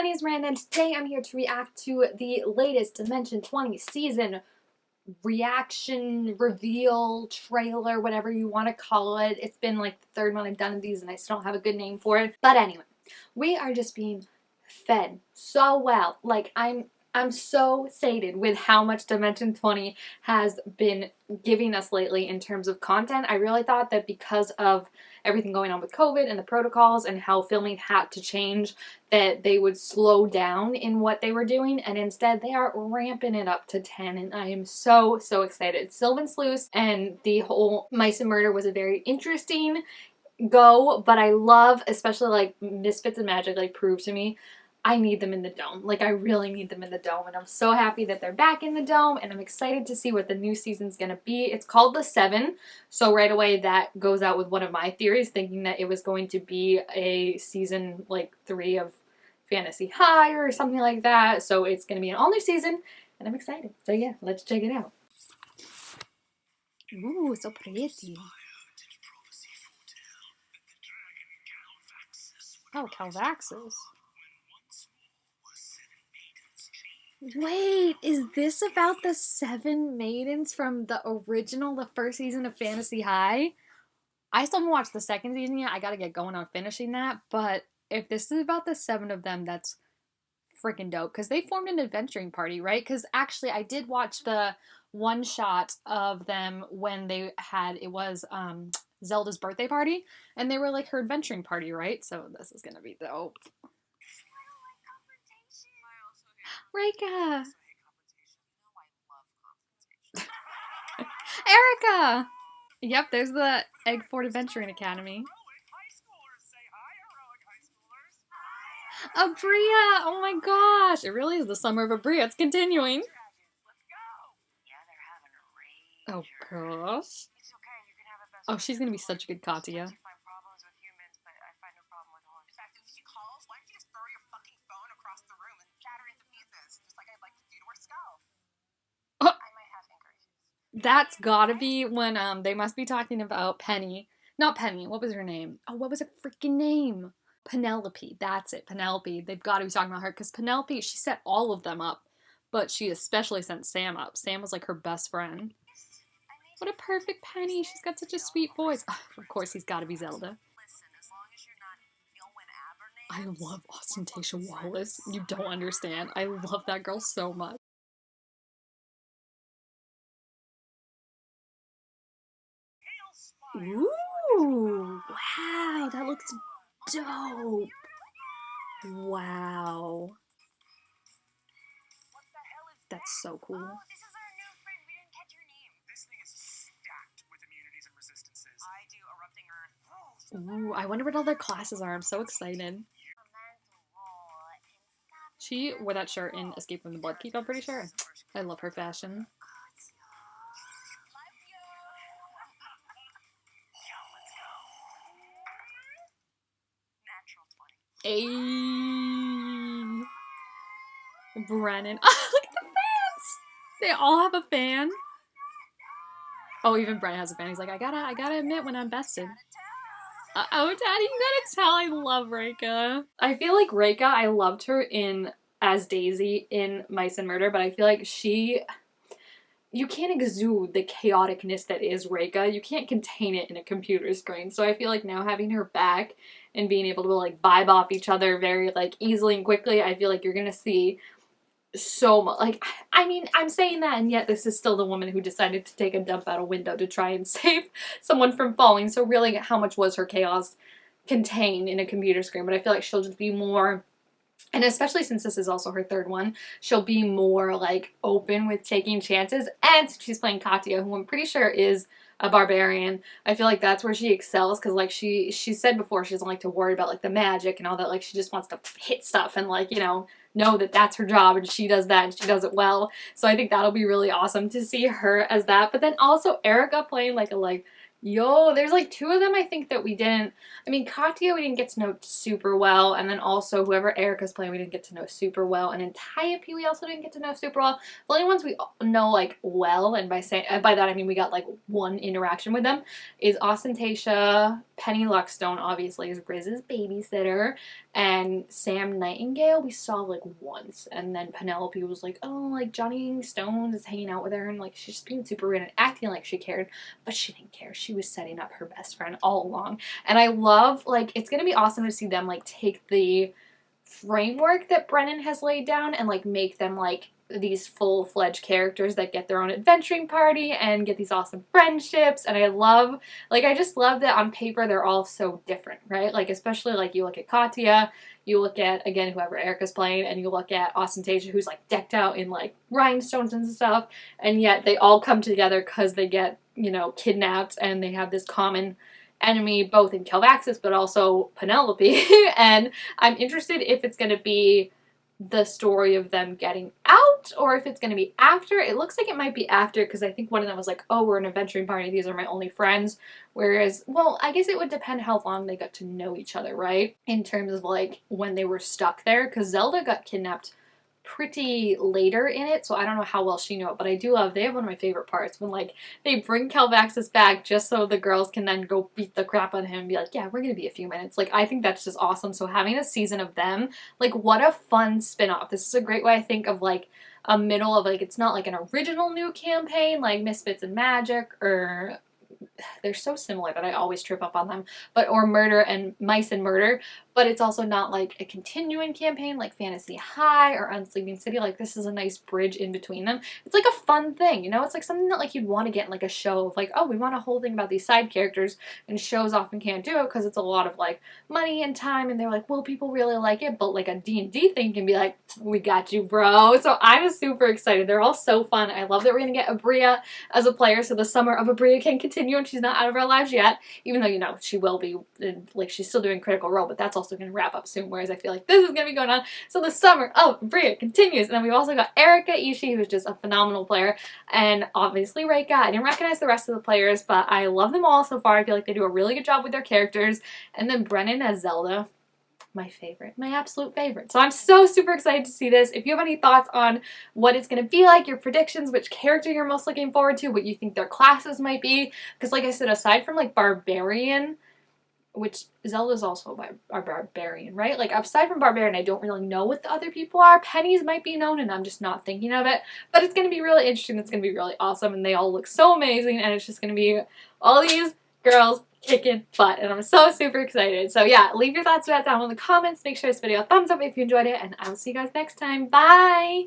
name is Miranda, and today I'm here to react to the latest Dimension 20 season reaction, reveal, trailer, whatever you want to call it. It's been like the third one I've done of these and I still don't have a good name for it. But anyway, we are just being fed so well. Like, I'm so sated with how much Dimension 20 has been giving us lately in terms of content. I really thought that because of everything going on with COVID and the protocols and how filming had to change, that they would slow down in what they were doing, and instead they are ramping it up to 10, and I am so excited. Sylvan Sleuth and the whole Mice and Murder was a very interesting go, but I love, especially like Misfits and Magic, like prove to me I need them in the dome. Like, I really need them in the dome, and I'm so happy that they're back in the dome, and I'm excited to see what the new season's gonna be. It's called The Seven, so right away that goes out with one of my theories, thinking that it was going to be a season like 3 of Fantasy High or something like that, so it's gonna be an all-new season, and I'm excited. So yeah, let's check it out. Ooh, so pretty. Oh, Calvaxus. Wait, is this about the 7 maidens from the original, the first season of Fantasy High? I still haven't watched the second season yet. I gotta get going on finishing that. But if this is about the 7 of them, that's freaking dope. Because they formed an adventuring party, right? Because actually, I did watch the one shot of them when they had, it was Zelda's birthday party. And they were like her adventuring party, right? So this is gonna be dope. Reika! Erica! Yep, there's the Egg Fort Adventuring Academy. Abria! Oh my gosh! It really is the summer of Abria. It's continuing. Oh gosh. Oh, she's gonna be such a good Katya. That's gotta be when they must be talking about Penny. Not Penny, what was her name? Oh, what was her freaking name? Penelope, that's it, Penelope. They've got to be talking about her because Penelope, she set all of them up, but she especially sent Sam up. Sam was like her best friend. What a perfect Penny. She's got such a sweet voice. Of course, he's got to be Zelda. I love Ostentation Wallace. You don't understand. I love that girl so much. Ooh, wow, that looks dope. Wow. That's so cool. Ooh, I wonder what all their classes are. I'm so excited. She wore that shirt in Escape from the Bloodkeep, I'm pretty sure. I love her fashion. Ayy. Brennan. Oh, look at the fans! They all have a fan. Oh, even Brennan has a fan. He's like, I gotta admit when I'm bested. Oh, Daddy, you gotta tell I love Reika. I feel like Reika, I loved her as Daisy in Mice and Murder, but I feel like you can't exude the chaoticness that is Reika. You can't contain it in a computer screen. So I feel like now having her back and being able to like vibe off each other very like easily and quickly, I feel like you're gonna see so much. Like, I mean, I'm saying that, and yet this is still the woman who decided to take a dump out a window to try and save someone from falling. So really, how much was her chaos contained in a computer screen? But I feel like she'll just be more, and especially since this is also her third one, she'll be more like open with taking chances. And she's playing Katya, who I'm pretty sure is a barbarian. I feel like that's where she excels, because like she said before, she doesn't like to worry about like the magic and all that. Like, she just wants to hit stuff and like, you know that that's her job, and she does that and she does it well. So I think that'll be really awesome to see her as that. But then also Erica playing like a Yo, there's like two of them I think that we didn't. I mean, Katya we didn't get to know super well, and then also whoever Erica's playing we didn't get to know super well, and in Taiyupi we also didn't get to know super well. The only ones we know like well, and by that I mean we got like one interaction with them, is Ostentatia, Penny Luckstone obviously is Riz's babysitter, and Sam Nightingale we saw like once, and then Penelope was like, oh, like Johnny Stone is hanging out with her, and like she's just being super weird and acting like she cared. But she didn't care. She was setting up her best friend all along. And I love, like, it's going to be awesome to see them, like, take the framework that Brennan has laid down and, like, make them, like, these full-fledged characters that get their own adventuring party and get these awesome friendships. And I love, like, I just love that on paper they're all so different, right? Like, especially, like, you look at Katya, you look at, again, whoever Erica's playing, and you look at Ostentatia, who's, like, decked out in, like, rhinestones and stuff, and yet they all come together because they get, you know, kidnapped, and they have this common enemy, both in Calvaxis, but also Penelope, and I'm interested if it's going to be the story of them getting out, or if it's going to be after. It looks like it might be after, because I think one of them was like, oh, we're an adventuring party, these are my only friends, whereas, well, I guess it would depend how long they got to know each other, right, in terms of, like, when they were stuck there, because Zelda got kidnapped pretty later in it, so I don't know how well she knew it, but I do love, they have one of my favorite parts, when, like, they bring Calvaxis back just so the girls can then go beat the crap out of him and be like, yeah, we're gonna be a few minutes. Like, I think that's just awesome. So having a season of them, like, what a fun spin-off. This is a great way, I think, of, like, a middle of, like, it's not like an original new campaign, like Misfits and Magic, or they're so similar that I always trip up on them, but or Murder and Mice and Murder, but it's also not like a continuing campaign like Fantasy High or Unsleeping City. Like, this is a nice bridge in between them. It's like a fun thing, you know? It's like something that, like, you'd want to get in, like, a show of, like, oh, we want a whole thing about these side characters, and shows often can't do it because it's a lot of, like, money and time, and they're like, will people really like it? But, like, a D&D thing can be like, we got you, bro. So I'm super excited. They're all so fun. I love that we're gonna get Abria as a player, so the summer of Abria can continue, and she's not out of our lives yet, even though, you know, she will be, like, she's still doing Critical Role, but that's also going to wrap up soon, whereas I feel like this is going to be going on. So the summer of Bria continues, and then we've also got Erika Ishii, who's just a phenomenal player, and obviously Reika. I didn't recognize the rest of the players, but I love them all so far. I feel like they do a really good job with their characters, and then Brennan as Zelda, my favorite, my absolute favorite. So I'm so super excited to see this. If you have any thoughts on what it's going to be like, your predictions, which character you're most looking forward to, what you think their classes might be, because like I said, aside from like Barbarian, which Zelda's also a Barbarian, right? Like, aside from Barbarian, I don't really know what the other people are. Penny's might be known, and I'm just not thinking of it. But it's going to be really interesting. It's going to be really awesome, and they all look so amazing, and it's just going to be all these girls kicking butt, and I'm so super excited. So yeah, leave your thoughts about that down in the comments. Make sure this video a thumbs up if you enjoyed it, and I will see you guys next time. Bye!